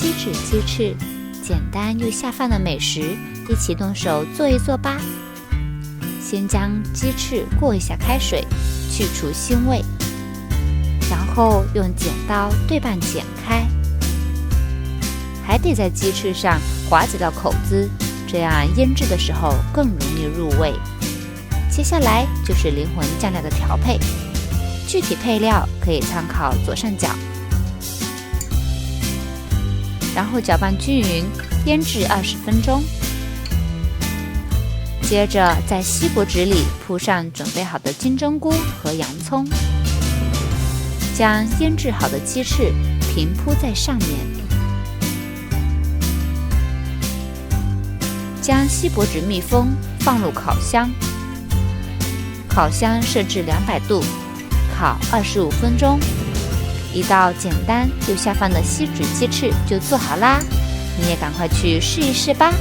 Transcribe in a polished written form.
锡纸鸡翅，简单又下饭的美食，一起动手做一做吧。先将鸡翅过一下开水，去除腥味，然后用剪刀对半剪开，还得在鸡翅上划几道口子，这样腌制的时候更容易入味。接下来就是灵魂酱料的调配，具体配料可以参考左上角。然后搅拌均匀，腌制20分钟。接着在锡箔纸里铺上准备好的金针菇和洋葱，将腌制好的鸡翅平铺在上面，将锡箔纸密封，放入烤箱。烤箱设置200度，烤25分钟。一道简单又下饭的锡纸鸡翅就做好啦，你也赶快去试一试吧。